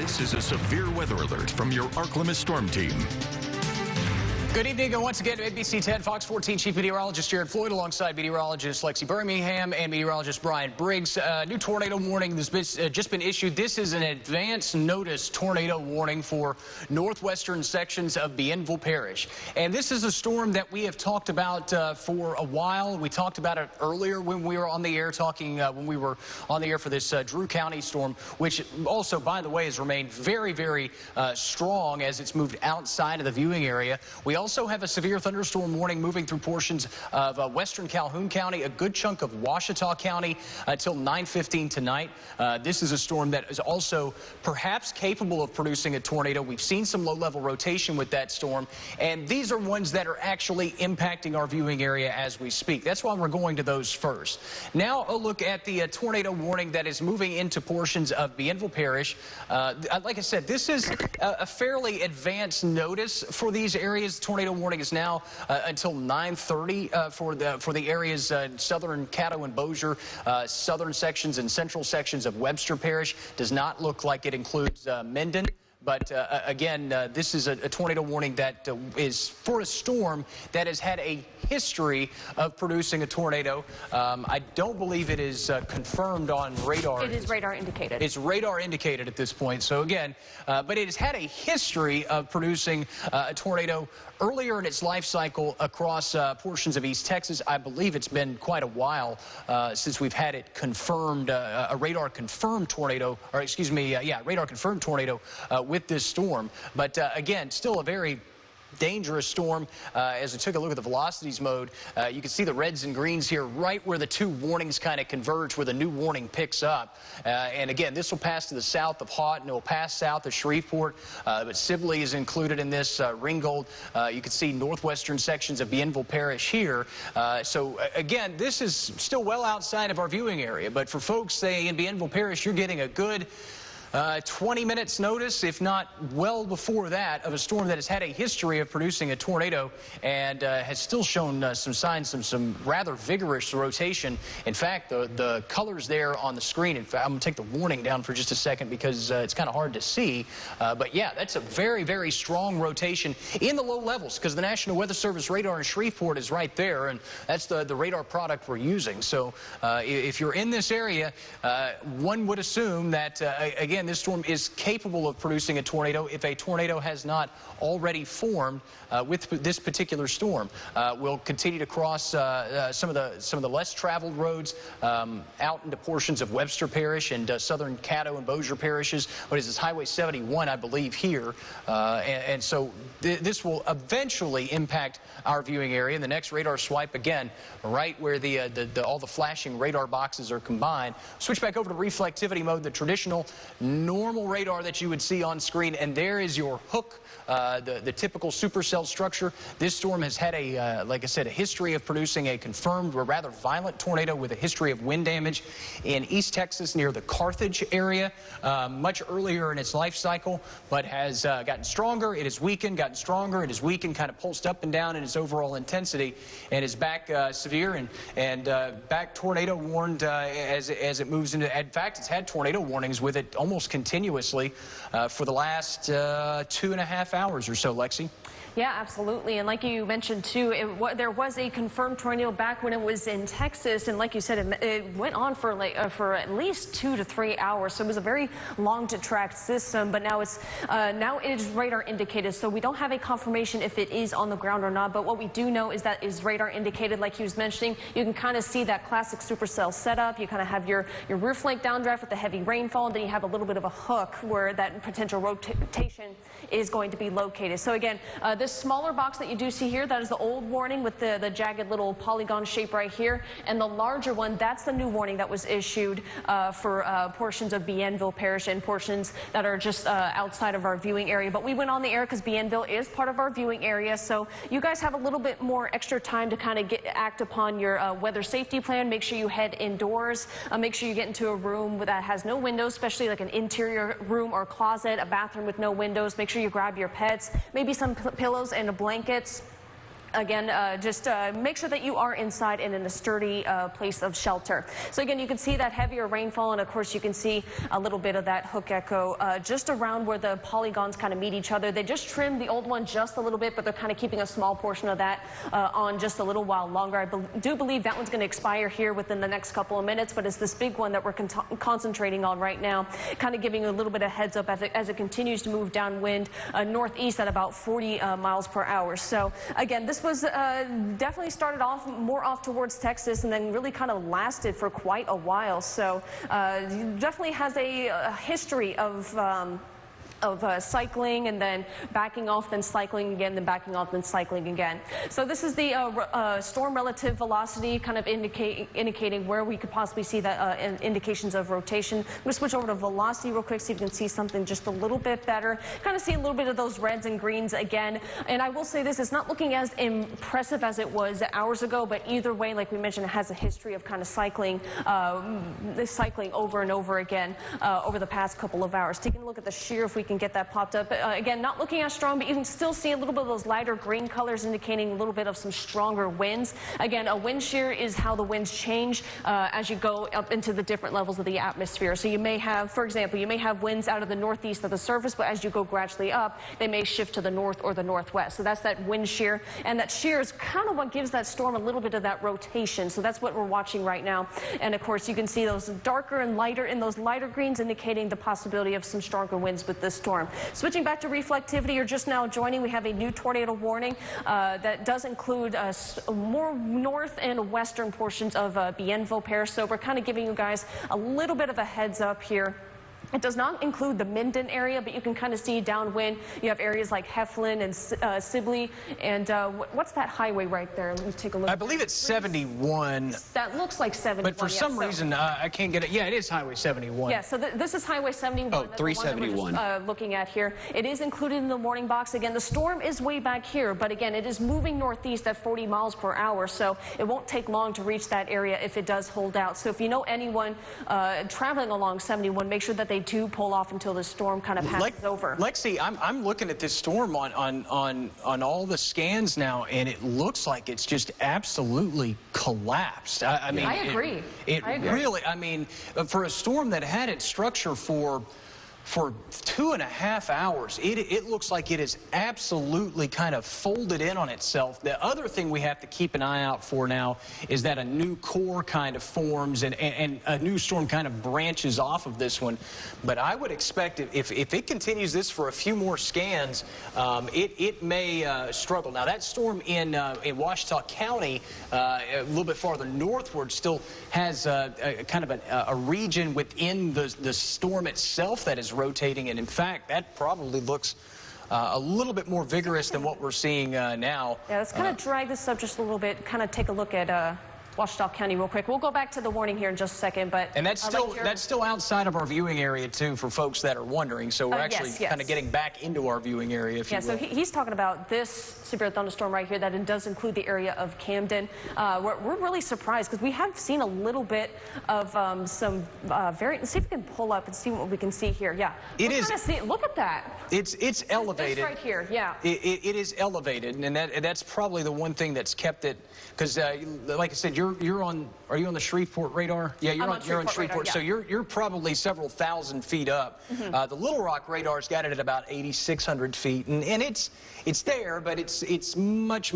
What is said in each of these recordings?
This is a severe weather alert from your Arklama's Storm Team. Good evening, and once again, ABC 10 Fox 14 Chief Meteorologist Jared Floyd alongside meteorologist Lexi Birmingham and meteorologist Brian Briggs. New tornado warning has just been issued. This is an advance notice tornado warning for northwestern sections of Bienville Parish. And this is a storm that we have talked about for a while. We talked about it earlier when we were on the air when we were on the air for this Drew County storm, which also, by the way, has remained very, very strong as it's moved outside of the viewing area. We also have a severe thunderstorm warning moving through portions of western Calhoun County, a good chunk of Ouachita County until 9:15 tonight. This is a storm that is also perhaps capable of producing a tornado. We've seen some low-level rotation with that storm, and these are ones that are actually impacting our viewing area as we speak. That's why we're going to those first. Now a look at the tornado warning that is moving into portions of Bienville Parish. Like I said, this is a fairly advanced notice for these areas. Tornado warning is now until 9:30 for the areas southern Caddo and Bossier, southern sections and central sections of Webster Parish. Does not look like it includes Minden. But again, this is a tornado warning that is for a storm that has had a history of producing a tornado. I don't believe it is confirmed on radar. It is radar indicated. It's radar indicated at this point. So again, but it has had a history of producing a tornado earlier in its life cycle across portions of East Texas. I believe it's been quite a while since we've had it confirmed, a radar confirmed tornado, or excuse me, radar confirmed tornado with this storm. But again, still a very dangerous storm. As we took a look at the velocities mode, you can see the reds and greens here right where the two warnings kind of converge, where the new warning picks up. And again, this will pass to the south of Houghton. It will pass south of Shreveport, but Sibley is included in this. Ringgold. You can see northwestern sections of Bienville Parish here. So again, this is still well outside of our viewing area, but for folks, say, in Bienville Parish, you're getting a good 20 minutes notice, if not well before that, of a storm that has had a history of producing a tornado and has still shown some signs, some rather vigorous rotation. In fact, the colors there on the screen, in fact, I'm going to take the warning down for just a second because it's kind of hard to see. But yeah, that's a very, very strong rotation in the low levels because the National Weather Service radar in Shreveport is right there, and that's the radar product we're using. So if you're in this area, one would assume that, again, this storm is capable of producing a tornado if a tornado has not already formed with this particular storm. We'll continue to cross some of the less traveled roads out into portions of Webster Parish and southern Caddo and Bossier parishes. What is this, Highway 71, I believe, here. And so this will eventually impact our viewing area. The next radar swipe, again, right where all the flashing radar boxes are combined. Switch back over to reflectivity mode, the traditional normal radar that you would see on screen, and there is your hook, the typical supercell structure. This storm has had like I said, a history of producing a confirmed or rather violent tornado with a history of wind damage in East Texas near the Carthage area, much earlier in its life cycle, but has gotten stronger. It has weakened, gotten stronger. It has weakened, kind of pulsed up and down in its overall intensity, and is back severe and back tornado warned as it moves into. In fact, it's had tornado warnings with it almost continuously for the last 2.5 hours or so, Lexi. Yeah, absolutely. And like you mentioned, too, there was a confirmed tornado back when it was in Texas. And like you said, it went on for at least 2 to 3 hours. So it was a very long to track system. But now now it is radar indicated. So we don't have a confirmation if it is on the ground or not. But what we do know is that is radar indicated. Like he was mentioning, you can kind of see that classic supercell setup. You kind of have your roof lake downdraft with the heavy rainfall. And then you have a little bit of a hook where that potential rotation is going to be located. So again, this smaller box that you do see here, that is the old warning with the jagged little polygon shape right here. And the larger one, that's the new warning that was issued for portions of Bienville Parish and portions that are just outside of our viewing area. But we went on the air because Bienville is part of our viewing area. So you guys have a little bit more extra time to kind of act upon your weather safety plan. Make sure you head indoors. Make sure you get into a room that has no windows, especially like an interior room or closet, a bathroom with no windows. Make sure you grab your pets, maybe some pillows and blankets. Again, just make sure that you are inside and in a sturdy place of shelter. So again, you can see that heavier rainfall, and of course you can see a little bit of that hook echo just around where the polygons kind of meet each other. They just trimmed the old one just a little bit, but they're kind of keeping a small portion of that on just a little while longer. I do believe that one's going to expire here within the next couple of minutes, but it's this big one that we're concentrating on right now, kind of giving a little bit of heads up as it continues to move downwind northeast at about 40 miles per hour. So again, this was definitely started off more off towards Texas and then really kind of lasted for quite a while. So definitely has a history of cycling and then backing off, then cycling again, then backing off, then cycling again. So this is the storm relative velocity, kind of indicating where we could possibly see that indications of rotation. I'm going to switch over to velocity real quick so you can see something just a little bit better. Kind of see a little bit of those reds and greens again. And I will say this, it's not looking as impressive as it was hours ago, but either way, like we mentioned, it has a history of kind of cycling over and over again over the past couple of hours. Taking a look at the shear, if we can get that popped up. Again, not looking as strong, but you can still see a little bit of those lighter green colors indicating a little bit of some stronger winds. Again, a wind shear is how the winds change as you go up into the different levels of the atmosphere. So you may have, for example, you may have winds out of the northeast of the surface, but as you go gradually up, they may shift to the north or the northwest. So that's that wind shear, and that shear is kind of what gives that storm a little bit of that rotation. So that's what we're watching right now. And of course, you can see those darker and lighter in those lighter greens indicating the possibility of some stronger winds with this storm. Switching back to reflectivity, you're just now joining. We have a new tornado warning that does include more north and western portions of Bienville Parish. So we're kind of giving you guys a little bit of a heads up here. It does not include the Minden area, but you can kind of see downwind. You have areas like Heflin and Sibley. And what's that highway right there? Let me take a look. I believe it's 71. That looks like 71. But for some reason, I can't get it. Yeah, it is Highway 71. Yeah, so this is Highway 71. Oh, 371. Looking at here. It is included in the warning box. Again, the storm is way back here, but again, it is moving northeast at 40 miles per hour, so it won't take long to reach that area if it does hold out. So if you know anyone traveling along 71, make sure that they do pull off until the storm kind of passes over. Lexi, I'm looking at this storm on all the scans now, and it looks like it's just absolutely collapsed. I mean, I agree. It really, I mean, for a storm that had its structure for 2.5 hours, it looks like it is absolutely kind of folded in on itself. The other thing we have to keep an eye out for now is that a new core kind of forms and a new storm kind of branches off of this one. But I would expect if it continues this for a few more scans, it may struggle. Now that storm in Ouachita County, a little bit farther northward, still has kind of a region within the storm itself that is rotating, and in fact that probably looks a little bit more vigorous than what we're seeing now. Yeah, let's kind of drag this up just a little bit, kind of take a look at Ouachita County real quick. We'll go back to the warning here in just a second, but that's still outside of our viewing area too, for folks that are wondering. So we're actually yes. kind of getting back into our viewing area, if you will. So he's talking about this severe thunderstorm right here that it does include the area of Camden. We're really surprised because we have seen a little bit of some let's see if we can pull up and see what we can see here. Yeah, it is. Look at that. It's elevated. This right here. Yeah. It is elevated, and that's probably the one thing that's kept it. Because, like I said, are you on the Shreveport radar? Yeah, you're on Shreveport. Radar, yeah. So you're probably several thousand feet up. The Little Rock radar's got it at about 8,600 feet, and it's there, but it's much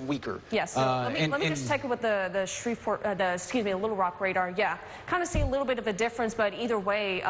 weaker. Yes. Yeah, so let me just take it with the Shreveport, the Little Rock radar. Yeah, kind of see a little bit of a difference, but either way.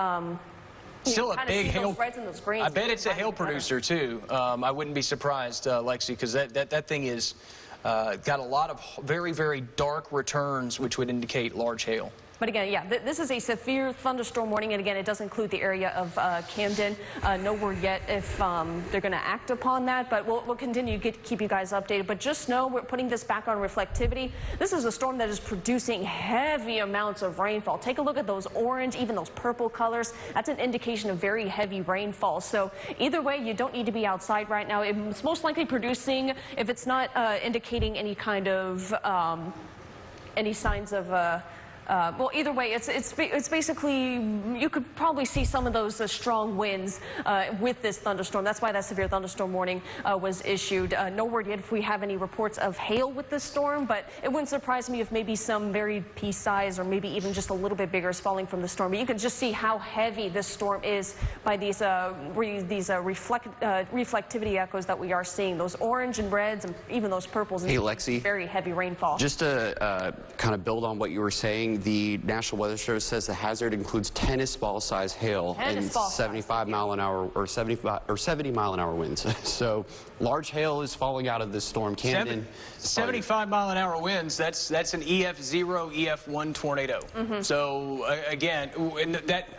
Still a big hail. I bet it's a hail producer too. I wouldn't be surprised, Lexi, because that thing is. Got a lot of very dark returns, which would indicate large hail. But again, yeah, this is a severe thunderstorm warning, and again, it does include the area of Camden. No word yet if they're going to act upon that, but we'll continue to keep you guys updated. But just know we're putting this back on reflectivity. This is a storm that is producing heavy amounts of rainfall. Take a look at those orange, even those purple colors. That's an indication of very heavy rainfall. So either way, you don't need to be outside right now. It's most likely producing, if it's not indicating any kind of any signs of Well, either way, it's basically, you could probably see some of those strong winds with this thunderstorm. That's why that severe thunderstorm warning was issued. No word yet if we have any reports of hail with this storm, but it wouldn't surprise me if maybe some very pea-size or maybe even just a little bit bigger is falling from the storm. But you can just see how heavy this storm is by these reflectivity echoes that we are seeing. Those orange and reds and even those purples. Hey, Lexi. Very heavy rainfall. Just to kind of build on what you were saying, the National Weather Service says the hazard includes tennis ball size hail and 75 mile an hour or 70 mile an hour winds. So large hail is falling out of this storm. Camden, 75 mile an hour winds. That's an EF0, EF1 tornado. So again,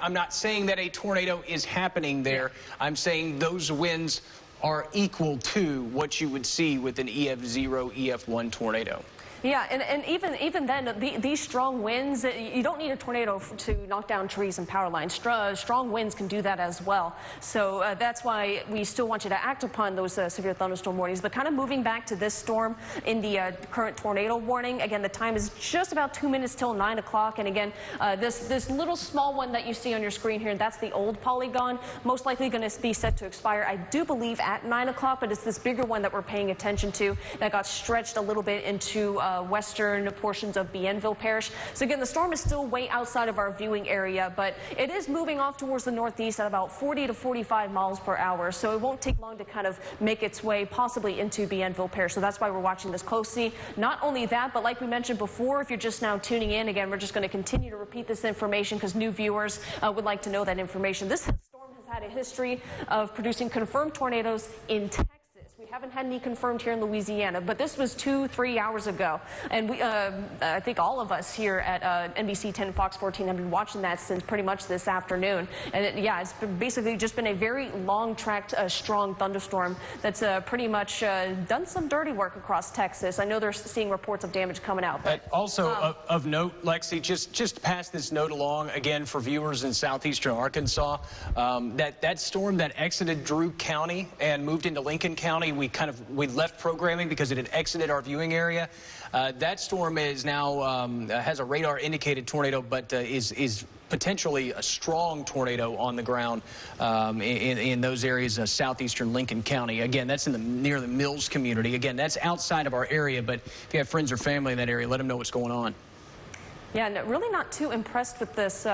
I'm not saying that a tornado is happening there. I'm saying those winds are equal to what you would see with an EF0, EF1 tornado. Yeah, and even then, these strong winds, you don't need a tornado to knock down trees and power lines. Strong winds can do that as well. So that's why we still want you to act upon those severe thunderstorm warnings. But kind of moving back to this storm in the current tornado warning, again, the time is just about 2 minutes till 9 o'clock. And again, this little small one that you see on your screen here, that's the old polygon, most likely going to be set to expire, I do believe, at 9 o'clock. But it's this bigger one that we're paying attention to that got stretched a little bit into western portions of Bienville Parish. So again, the storm is still way outside of our viewing area, but it is moving off towards the northeast at about 40 to 45 miles per hour. So it won't take long to kind of make its way possibly into Bienville Parish. So that's why we're watching this closely. Not only that, but like we mentioned before, if you're just now tuning in, again, we're just going to continue to repeat this information because new viewers would like to know that information. This storm has had a history of producing confirmed tornadoes in Texas. We haven't had any confirmed here in Louisiana, but this was 2-3 hours ago. And we, I think all of us here at NBC 10 Fox 14 have been watching that since pretty much this afternoon. And it's basically just been a very long-tracked, strong thunderstorm that's pretty much done some dirty work across Texas. I know they're seeing reports of damage coming out. But also of note, Lexi, just to pass this note along again for viewers in southeastern Arkansas, that storm that exited Drew County and moved into Lincoln County, we left programming because it had exited our viewing area. That storm is now has a radar indicated tornado, but is potentially a strong tornado on the ground in those areas of southeastern Lincoln County. Again, that's near the Mills community. Again, that's outside of our area, but if you have friends or family in that area, let them know what's going on. Yeah, no, really not too impressed with this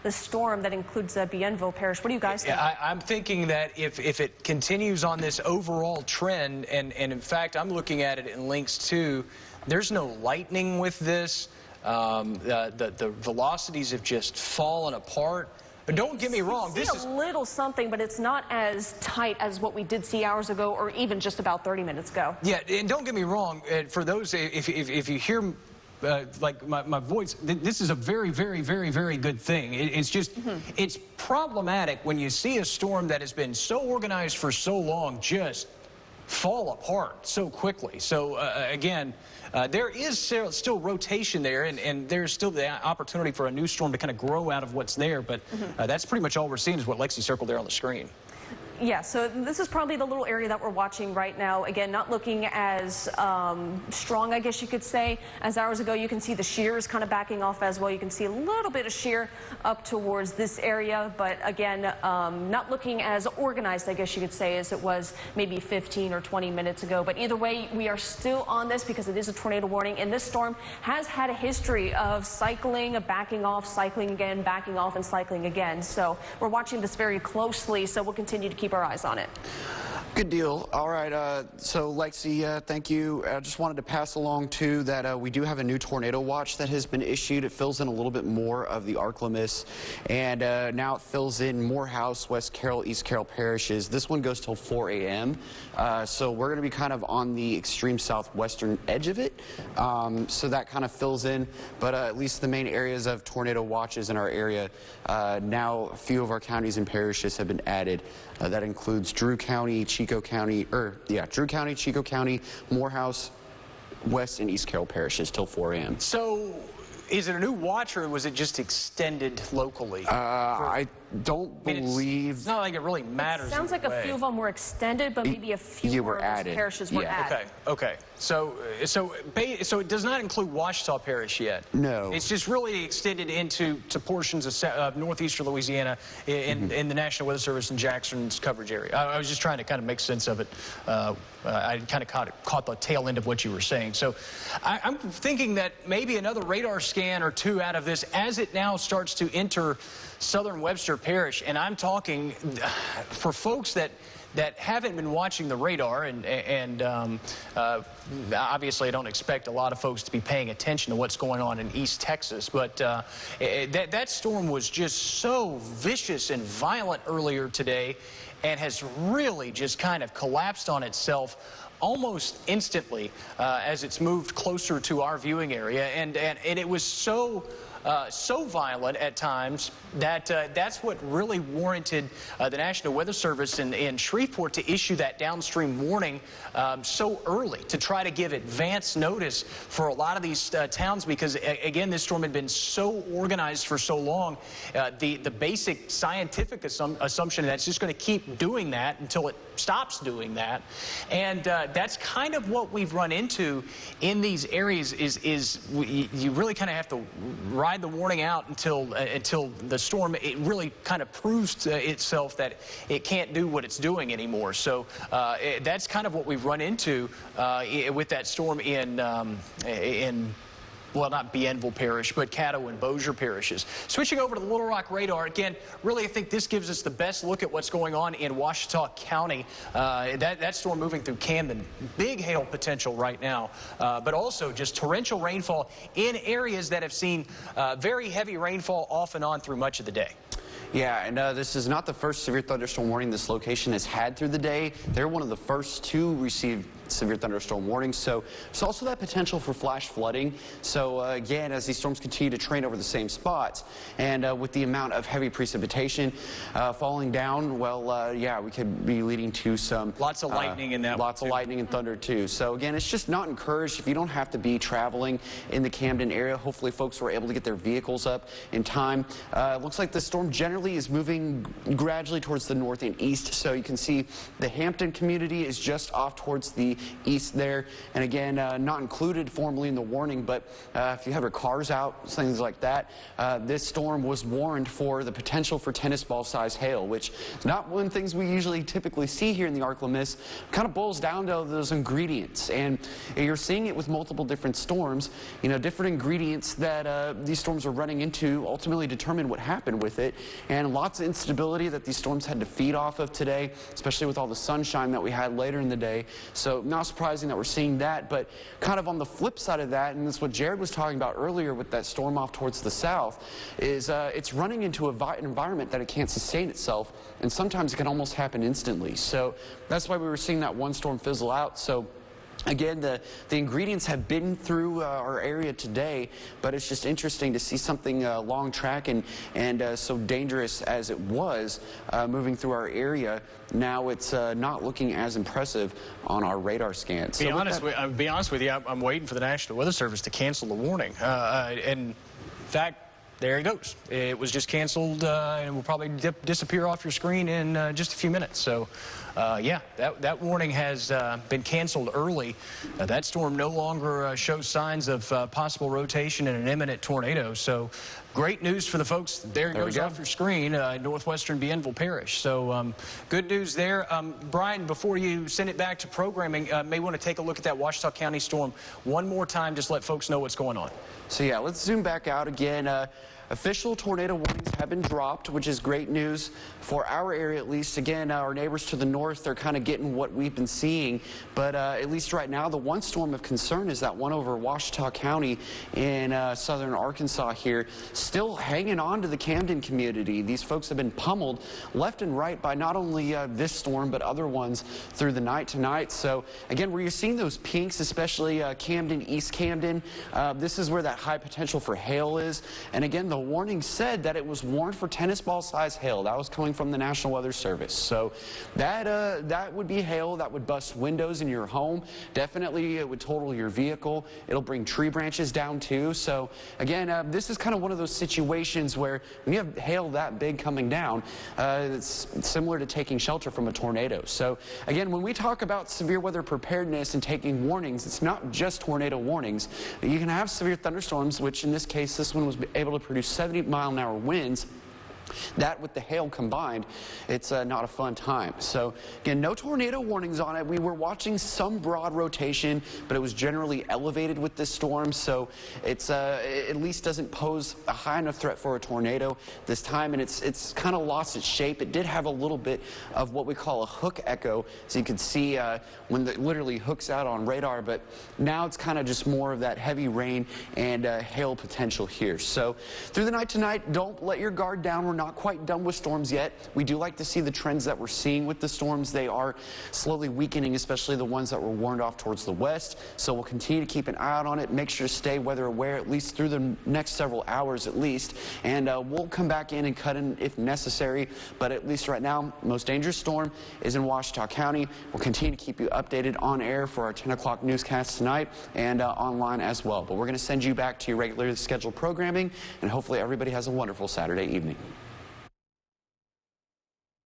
the storm that includes Bienville Parish. What do you guys think? Yeah, I'm thinking that if it continues on this overall trend, and in fact, I'm looking at it in links too, there's no lightning with this. The velocities have just fallen apart. But don't get me wrong, this is a little something, but it's not as tight as what we did see hours ago or even just about 30 minutes ago. Yeah, and don't get me wrong, for those, if you hear like my voice, this is a very, very, very, very good thing. It's just, it's problematic when you see a storm that has been so organized for so long just fall apart so quickly. So again, there is still rotation there, and there's still the opportunity for a new storm to kind of grow out of what's there, but that's pretty much all we're seeing is what Lexi circled there on the screen. Yeah, so this is probably the little area that we're watching right now. Again, not looking as strong, I guess you could say, as hours ago. You can see the shear is kind of backing off as well. You can see a little bit of shear up towards this area, but again, not looking as organized, I guess you could say, as it was maybe 15 or 20 minutes ago. But either way, we are still on this because it is a tornado warning, and this storm has had a history of cycling, backing off, cycling again, backing off, and cycling again. So we're watching this very closely, so we'll continue to keep our eyes on it. Good deal. All right, so Lexi, thank you. I just wanted to pass along too that we do have a new tornado watch that has been issued. It fills in a little bit more of the Arklamis, and now it fills in Morehouse, West Carroll, East Carroll parishes. This one goes till 4 a.m. So we're going to be kind of on the extreme southwestern edge of it. So that kind of fills in, but at least the main areas of tornado watches in our area, now a few of our counties and parishes have been added. That includes Drew County, Chico County, Drew County, Chico County, Morehouse, West and East Carroll parishes till 4 a.m. So is it a new watch or was it just extended locally? don't believe... It's not like it really matters. It sounds like a few of them were extended, but maybe a few more of those parishes were added. Okay. So it does not include Ouachita Parish yet. No. It's just really extended into portions of northeastern Louisiana in the National Weather Service and Jackson's coverage area. I was just trying to kind of make sense of it. I kind of caught the tail end of what you were saying. So I'm thinking that maybe another radar scan or two out of this as it now starts to enter southern Webster Parish. And I'm talking for folks that haven't been watching the radar, and obviously I don't expect a lot of folks to be paying attention to what's going on in East Texas, but that storm was just so vicious and violent earlier today and has really just kind of collapsed on itself almost instantly as it's moved closer to our viewing area, and it was so violent at times that that's what really warranted the National Weather Service in Shreveport to issue that downstream warning so early, to try to give advance notice for a lot of these towns, because again, this storm had been so organized for so long. The basic scientific assumption that's just going to keep doing that until it stops doing that, and that's kind of what we've run into in these areas. You really kind of have to ride the warning out until the storm really kind of proves to itself that it can't do what it's doing anymore. So that's kind of what we've run into with that storm in well, not Bienville Parish, but Caddo and Bossier parishes. Switching over to the Little Rock radar, again, really I think this gives us the best look at what's going on in Ouachita County. That storm moving through Camden, big hail potential right now, but also just torrential rainfall in areas that have seen very heavy rainfall off and on through much of the day. Yeah, and this is not the first severe thunderstorm warning this location has had through the day. They're one of the first to receive severe thunderstorm warnings, so there's also that potential for flash flooding. So again, as these storms continue to train over the same spots, and with the amount of heavy precipitation falling down, well, yeah, we could be leading to some lots of lightning in that. Lots of lightning and thunder too. So again, it's just not encouraged. If you don't have to be traveling in the Camden area, hopefully folks were able to get their vehicles up in time. It looks like the storm generally is moving gradually towards the north and east. So you can see the Hampton community is just off towards the east there, and again, not included formally in the warning, but if you have your cars out, things like that, this storm was warned for the potential for tennis ball size hail, which is not one of the things we usually typically see here in the ArkLaMiss. Kind of boils down to those ingredients, and you're seeing it with multiple different storms. You know, different ingredients that these storms are running into ultimately determine what happened with it, and lots of instability that these storms had to feed off of today, especially with all the sunshine that we had later in the day. So not surprising that we're seeing that, but kind of on the flip side of that, and this is what Jared was talking about earlier with that storm off towards the south, is it's running into an environment that it can't sustain itself, and sometimes it can almost happen instantly. So that's why we were seeing that one storm fizzle out. So again, the ingredients have been through our area today, but it's just interesting to see something long track and so dangerous as it was moving through our area. Now it's not looking as impressive on our radar scan. So I'll be honest with you, I'm waiting for the National Weather Service to cancel the warning. And in fact, there it goes. It was just canceled and will probably disappear off your screen in just a few minutes. So, yeah, that warning has been canceled early. That storm no longer shows signs of possible rotation and an imminent tornado. So, great news for the folks. There it goes off your screen, northwestern Bienville Parish. So, good news there. Brian, before you send it back to programming, may want to take a look at that Ouachita County storm one more time. Just let folks know what's going on. So, yeah, let's zoom back out again. Official tornado warnings have been dropped, which is great news for our area at least. Again, our neighbors to the north, they're kind of getting what we've been seeing. But at least right now, the one storm of concern is that one over Ouachita County in southern Arkansas here, still hanging on to the Camden community. These folks have been pummeled left and right by not only this storm, but other ones through the night tonight. So again, where you're seeing those pinks, especially Camden, East Camden, this is where that high potential for hail is. And again, the the warning said that it was warned for tennis ball size hail. That was coming from the National Weather Service. So that would be hail that would bust windows in your home. Definitely it would total your vehicle. It'll bring tree branches down too. So again, this is kind of one of those situations where when you have hail that big coming down, it's similar to taking shelter from a tornado. So again, when we talk about severe weather preparedness and taking warnings, it's not just tornado warnings. You can have severe thunderstorms, which in this case, this one was able to produce 70-mile-an-hour winds. That with the hail combined, it's not a fun time. So again, no tornado warnings on it. We were watching some broad rotation, but it was generally elevated with this storm, so it's at least doesn't pose a high enough threat for a tornado this time, and it's kind of lost its shape. It did have a little bit of what we call a hook echo, so you can see when it literally hooks out on radar, but now it's kind of just more of that heavy rain and hail potential here. So through the night tonight, don't let your guard down. We're not quite done with storms yet. We do like to see the trends that we're seeing with the storms. They are slowly weakening, especially the ones that were warned off towards the west. So we'll continue to keep an eye out on it. Make sure to stay weather aware at least through the next several hours at least. And we'll come back in and cut in if necessary. But at least right now, most dangerous storm is in Ouachita County. We'll continue to keep you updated on air for our 10 o'clock newscast tonight and online as well. But we're going to send you back to your regularly scheduled programming, and hopefully everybody has a wonderful Saturday evening.